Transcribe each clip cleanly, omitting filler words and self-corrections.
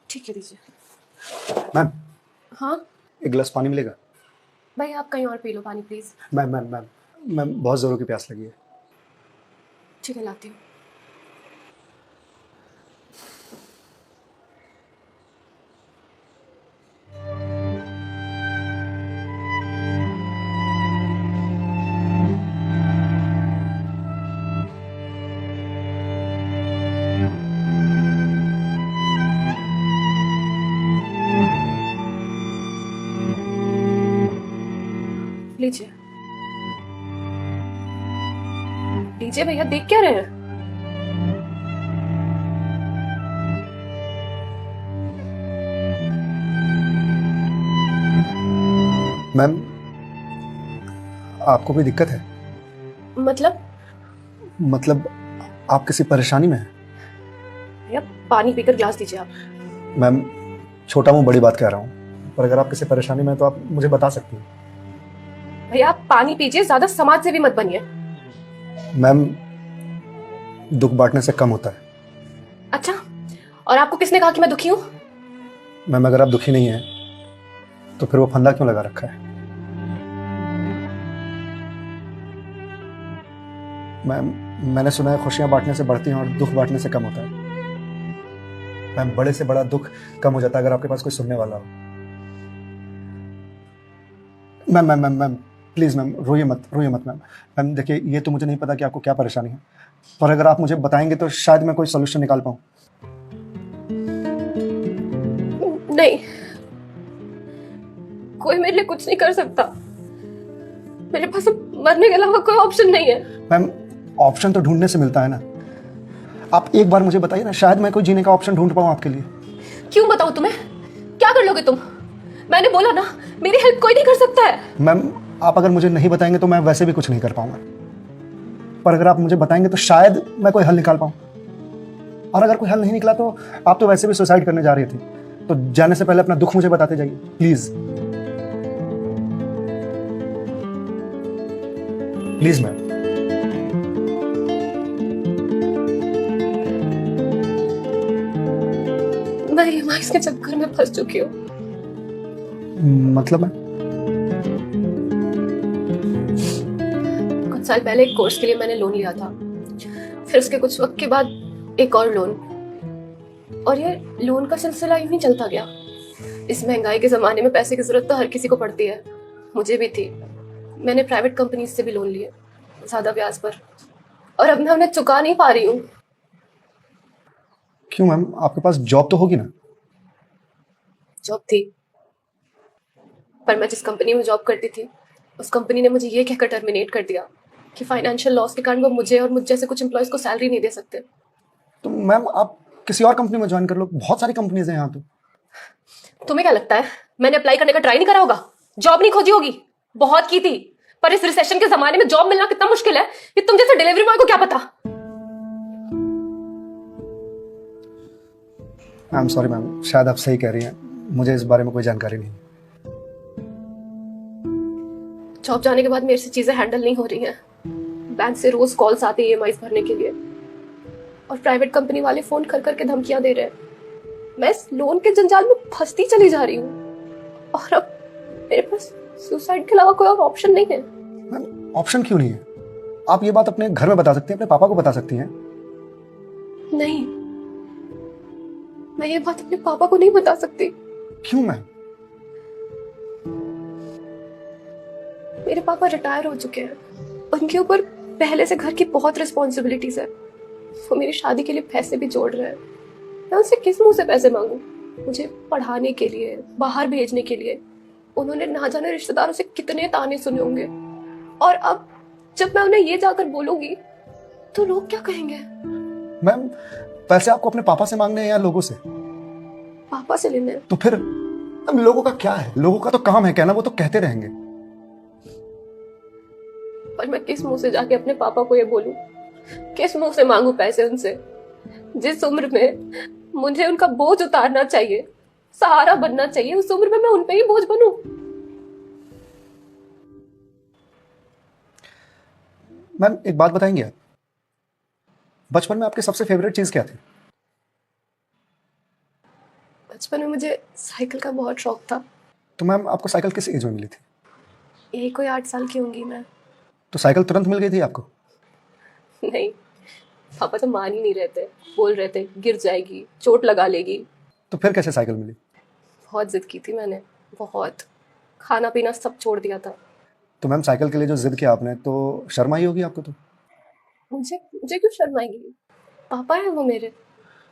ठीक है, दीजिए। मैम, हाँ एक गिलास पानी मिलेगा? भाई, आप कहीं और पी लो पानी प्लीज़। मैम, बहुत ज़ोरों की प्यास लगी है। ठीक है, लाती हूँ। लीजिए लीजिए भैया, देख क्या रहे हैं? मैम, आपको कोई दिक्कत है? मतलब? मतलब आप किसी परेशानी में हैं? भैया पानी पीकर गिलास दीजिए आप। मैम, छोटा मुंह बड़ी बात कह रहा हूँ, पर अगर आप किसी परेशानी में हैं तो आप मुझे बता सकती हैं। भैया आप पानी पीजिए, ज्यादा समाज से भी मत बनिए। मैम, दुख बांटने से कम होता है। अच्छा, और आपको किसने कहा कि मैं दुखी हूँ? मैम, अगर आप दुखी नहीं हैं तो फिर वो फंदा क्यों लगा रखा है? मैम, मैंने सुना है खुशियां बांटने से बढ़ती हैं और दुख बांटने से कम होता है। मैम, बड़े से बड़ा दुख कम हो जाता है अगर आपके पास कोई सुनने वाला हो। मैम, प्लीज़ मैम, रोइए मत मैम। मैम देखिए, ये तो मुझे नहीं पता कि आपको क्या परेशानी है, पर अगर आप मुझे बताएंगे तो शायद मैं कोई सोल्यूशन निकाल पाऊँ। नहीं, कोई मेरे लिए कुछ नहीं कर सकता। मेरे पास अब मरने के अलावा कोई ऑप्शन नहीं है। मैम, ऑप्शन तो ढूंढने से मिलता है ना। आप एक बार मुझे बताइए ना, शायद मैं कोई जीने का ऑप्शन ढूंढ पाऊँ आपके लिए। क्यों बताऊं तुम्हें? क्या कर लोगे तुम? मैंने बोला ना, मेरी हेल्प कोई नहीं कर सकता है। मैम, आप अगर मुझे नहीं बताएंगे तो मैं वैसे भी कुछ नहीं कर पाऊंगा, पर अगर आप मुझे बताएंगे तो शायद मैं कोई हल निकाल पाऊँ। और अगर कोई हल नहीं निकला तो आप तो वैसे भी सुसाइड करने जा रही थी, तो जाने से पहले अपना दुख मुझे बताते जाइए प्लीज। Please ma'am. मैं ईएमआईज़ के चक्कर में फंस चुकी हूँ। मतलब मैम? कुछ साल पहले एक कोर्स के लिए मैंने लोन लिया था, फिर उसके कुछ वक्त के बाद एक और लोन, और ये लोन का सिलसिला यूं ही चलता गया। इस महंगाई के जमाने में पैसे की जरूरत तो हर किसी को पड़ती है, मुझे भी थी। मैंने प्राइवेट कंपनी से भी लोन लिए, ज्यादा ब्याज पर, और अब मैं उन्हें चुका नहीं पा रही हूँ। क्यों मैम, आपके पास जॉब तो होगी ना? जॉब थी, पर मैं जिस कंपनी में जॉब करती थी उस कंपनी ने मुझे ये कहकर टर्मिनेट कर दिया कि फाइनेंशियल लॉस के कारण वो मुझे और मुझ जैसे कुछ एम्प्लॉयज को सैलरी नहीं दे सकते। तो मैम, आप किसी और कंपनी में ज्वाइन कर लो, बहुत सारी कंपनीज हैं यहाँ तो। तुम्हें क्या लगता है मैंने अप्लाई करने का ट्राई नहीं करा होगा? जॉब नहीं खोजी होगी? बहुत की थी, पर इस रिसेशन के जमाने में जॉब मिलना कितना मुश्किल है ये तुम जैसे डिलीवरी बॉय को क्या पता। आई एम सॉरी मैम, शायद आप सही कह रही हैं, मुझे इस बारे में कोई जानकारी नहीं। जॉब जाने के बाद मेरे से चीजें हैंडल नहीं हो रही हैं। बैंक से रोज कॉल्स आते हैं ईएमआईज़ भरने के लिए, और प्राइवेट कंपनी वाले फोन कर करके धमकियां दे रहे हैं। मैं इस लोन के जंजाल में फंसती चली जा रही हूँ, और अब मेरे पास सुसाइड के अलावा कोई और ऑप्शन नहीं है। मैम, ऑप्शन क्यों नहीं है? आप ये बात अपने घर में बता सकती हैं, अपने पापा को बता सकती हैं। नहीं, मैं ये बात अपने पापा को नहीं बता सकती। क्यों मैम? मेरे पापा रिटायर हो चुके हैं, उनके ऊपर पहले से घर की बहुत रिस्पॉन्सिबिलिटीज है। वो मेरी शादी के लिए पैसे भी जोड़ रहे हैं। मैं उनसे किस मुंह से पैसे मांगू? मुझे पढ़ाने के लिए, बाहर भेजने के लिए उन्होंने ना जाने रिश्तेदारों से कितने ताने सुने होंगे, और अब जब मैं उन्हें ये जाकर बोलूंगी तो लोग क्या कहेंगे? मैम, पैसे आपको अपने पापा से मांगने हैं या लोगों से? पापा से लेने हैं। तो फिर अब लोगों का क्या है? लोगों का तो काम है कहना, वो तो कहते रहेंगे। पर मैं किस मुंह से जाके अपने पापा को ये बोलूं? किस मुंह से मांगू पैसे उनसे? जिस उम्र में मुझे उनका बोझ उतारना चाहिए, सहारा बनना चाहिए, उस उम्र में मैं उन पे ही बोझ बनूं? मैम, एक बात बताएंगे आप, बचपन में आपकी सबसे फेवरेट चीज क्या थी? बचपन में मुझे साइकिल का बहुत शौक था। तो मैम आपको साइकिल किस एज में मिली थी? यही कोई 8 साल की होंगी मैं। तो साइकिल तुरंत मिल गई थी आपको? नहीं, पापा तो मान ही नहीं रहे थे। बोल रहे थे गिर जाएगी, चोट लगा लेगी। तो फिर कैसे साइकिल मिली? बहुत जिद की थी मैंने, बहुत। खाना पीना सब छोड़ दिया था। तो मैम साइकिल के लिए जो जिद किया आपने, तो शर्म आई होगी आपको तो? मुझे मुझे क्यों शर्म आएगी? पापा है वो मेरे,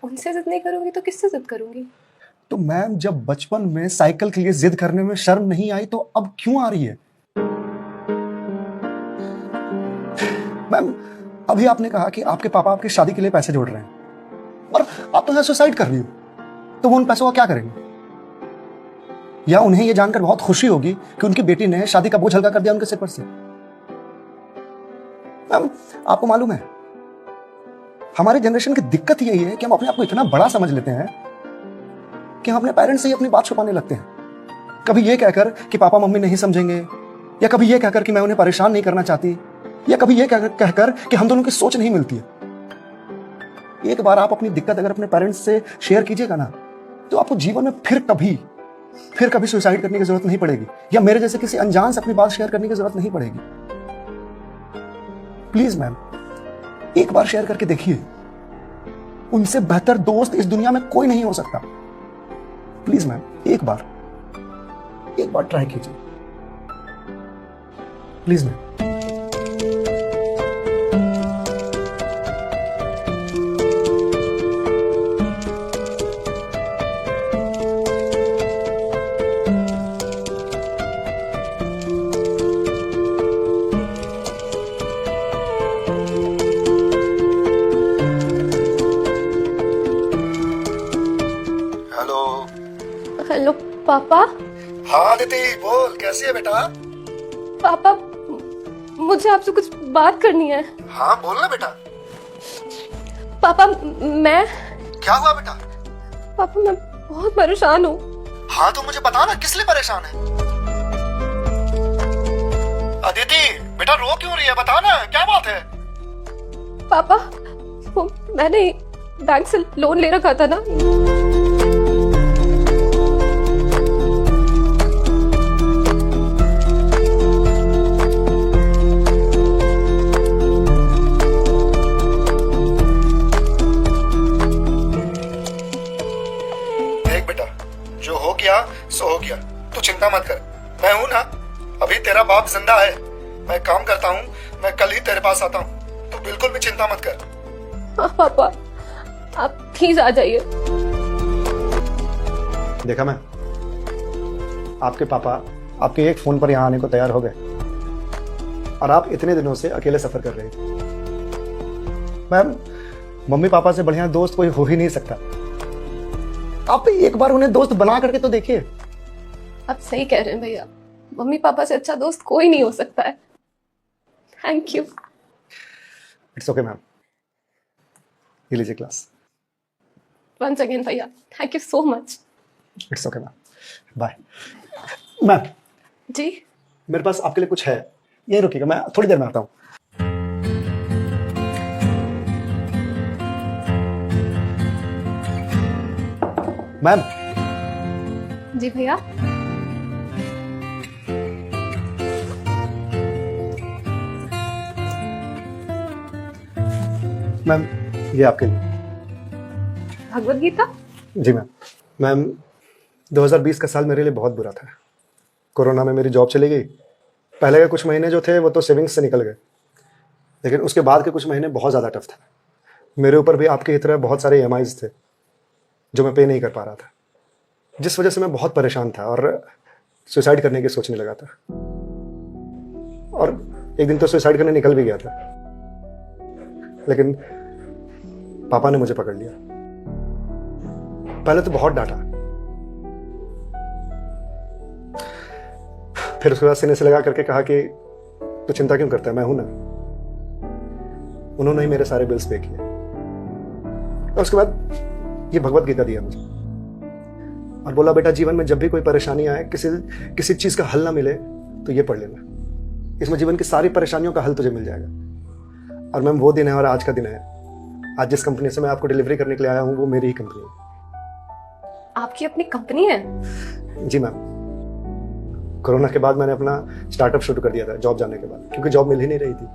उनसे जिद नहीं करूंगी तो किससे जिद करूंगी? तो मैम जब बचपन में साइकिल के लिए जिद करने में शर्म नहीं आई तो अब क्यों आ रही है? मैम अभी आपने कहा कि आपके पापा आपकी शादी के लिए पैसे जोड़ रहे हैं और आप तो यहाँ सुसाइड कर रही हो, तो वो उन पैसों का क्या करेंगे? या उन्हें यह जानकर बहुत खुशी होगी कि उनकी बेटी ने शादी का बोझ हल्का कर दिया उनके सिर पर से। मैम आपको मालूम है, हमारी जनरेशन की दिक्कत यही है कि हम अपने आप को इतना बड़ा समझ लेते हैं कि हम अपने पेरेंट्स से ही अपनी बात छुपाने लगते हैं। कभी ये कहकर कि पापा मम्मी नहीं समझेंगे, या कभी ये कहकर कि मैं उन्हें परेशान नहीं करना चाहती, या कभी ये कहकर कि हम दोनों की सोच नहीं मिलती है। एक बार आप अपनी दिक्कत अगर अपने पेरेंट्स से शेयर कीजिएगा ना, तो आपको जीवन में फिर कभी सुसाइड करने की जरूरत नहीं पड़ेगी, या मेरे जैसे किसी अनजान से अपनी बात शेयर करने की जरूरत नहीं पड़ेगी। प्लीज मैम एक बार शेयर करके देखिए, उनसे बेहतर दोस्त इस दुनिया में कोई नहीं हो सकता। प्लीज मैम एक बार ट्राई कीजिए, प्लीज मैम। हेलो पापा। हाँ दीदी बोल, कैसी है बेटा? पापा मुझे आपसे कुछ बात करनी है। हाँ बोल ना बेटा। पापा मैं क्या हुआ बेटा? पापा मैं बहुत परेशान हूँ। हाँ तो मुझे बता ना किस लिए परेशान है? अदिति बेटा रो क्यों रही है, बता ना क्या बात है? पापा वो मैंने बैंक से लोन ले रखा था ना, जो हो गया सो हो गया, तू चिंता मत कर, मैं हूं ना, अभी तेरा बाप जिंदा है, मैं काम करता हूँ, मैं कल ही तेरे पास आता हूँ, तू बिल्कुल भी चिंता मत कर। हाँ पापा आप प्लीज आ जाइए। देखा मैं, आपके पापा आपके एक फोन पर यहाँ आने को तैयार हो गए और आप इतने दिनों से अकेले सफर कर रहे थे। मैम मम्मी पापा से बढ़िया दोस्त कोई हो ही नहीं सकता, आप एक बार उन्हें दोस्त बना करके तो देखिए। आप सही कह रहे हैं भैया, मम्मी पापा से अच्छा दोस्त कोई नहीं हो सकता है। Thank you. It's okay ma'am, ये लीजिए क्लास। वंस अगेन भैया, thank you so much. It's okay ma'am, bye. Ma'am जी मेरे पास आपके लिए कुछ है, यही रुकिएगा, मैं थोड़ी देर में आता हूँ। मैम। जी भैया। मैम ये आपके लिए। भगवत गीता? जी मैम। मैम 2020 का साल मेरे लिए बहुत बुरा था। कोरोना में मेरी जॉब चली गई। पहले के कुछ महीने जो थे वो तो सेविंग्स से निकल गए, लेकिन उसके बाद के कुछ महीने बहुत ज़्यादा टफ था। मेरे ऊपर भी आपकी तरह बहुत सारे EMIs थे जो मैं पे नहीं कर पा रहा था, जिस वजह से मैं बहुत परेशान था और सुसाइड करने की सोचने लगा था। और एक दिन तो सुसाइड करने निकल भी गया था, लेकिन पापा ने मुझे पकड़ लिया। पहले तो बहुत डांटा, फिर उसके बाद सीने से लगा करके कहा कि तू चिंता क्यों करता है, मैं हूं ना। उन्होंने ही मेरे सारे बिल्स पे किए और उसके बाद ये भगवत गीता दिया मुझे और बोला बेटा जीवन में जब भी कोई परेशानी आए, किसी चीज का हल ना मिले तो ये पढ़ लेना, इसमें जीवन की सारी परेशानियों का हल तुझे मिल जाएगा। और मैम वो दिन है और आज का दिन है। आज जिस कंपनी से मैं आपको डिलीवरी करने के लिए आया हूं वो मेरी ही कंपनी है। आपकी अपनी कंपनी है? जी मैम, कोरोना के बाद मैंने अपना स्टार्टअप शुरू कर दिया था जॉब जाने के बाद, क्योंकि जॉब मिल ही नहीं रही थी।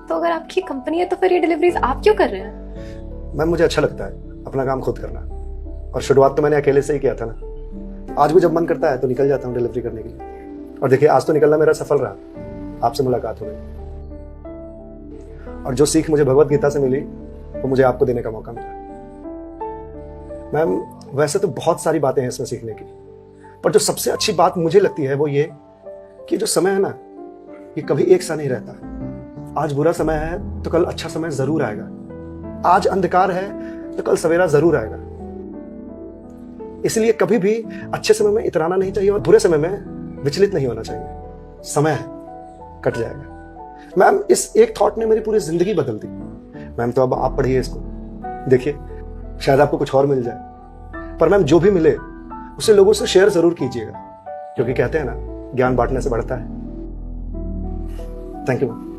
तो अगर आपकी कंपनी है तो फिर ये डिलीवरीज आप क्यों कर रहे हैं? मैम मुझे अच्छा लगता है अपना काम खुद करना, और शुरुआत तो मैंने अकेले से ही किया था ना। आज भी जब मन करता है तो निकल जाता हूँ डिलीवरी करने के लिए। और देखिए, आज तो निकलना मेरा सफल रहा, आपसे मुलाकात हो गई, और जो सीख मुझे भगवत गीता से मिली वो मुझे आपको देने का मौका मिला। मैम वैसे तो बहुत सारी बातें हैं इसमें सीखने की, पर जो सबसे अच्छी बात मुझे लगती है वो ये कि जो समय है ना, ये कभी एक सा नहीं रहता। आज बुरा समय है तो कल अच्छा समय जरूर आएगा। आज अंधकार है तो कल सवेरा जरूर आएगा। इसलिए कभी भी अच्छे समय में इतराना नहीं चाहिए और बुरे समय में विचलित नहीं होना चाहिए। समय है, कट जाएगा। मैम इस एक थॉट ने मेरी पूरी जिंदगी बदल दी। मैम तो अब आप पढ़िए इसको, देखिए शायद आपको कुछ और मिल जाए, पर मैम जो भी मिले उसे लोगों से शेयर जरूर कीजिएगा, क्योंकि कहते हैं ना, ज्ञान बांटने से बढ़ता है। Thank you ma'am.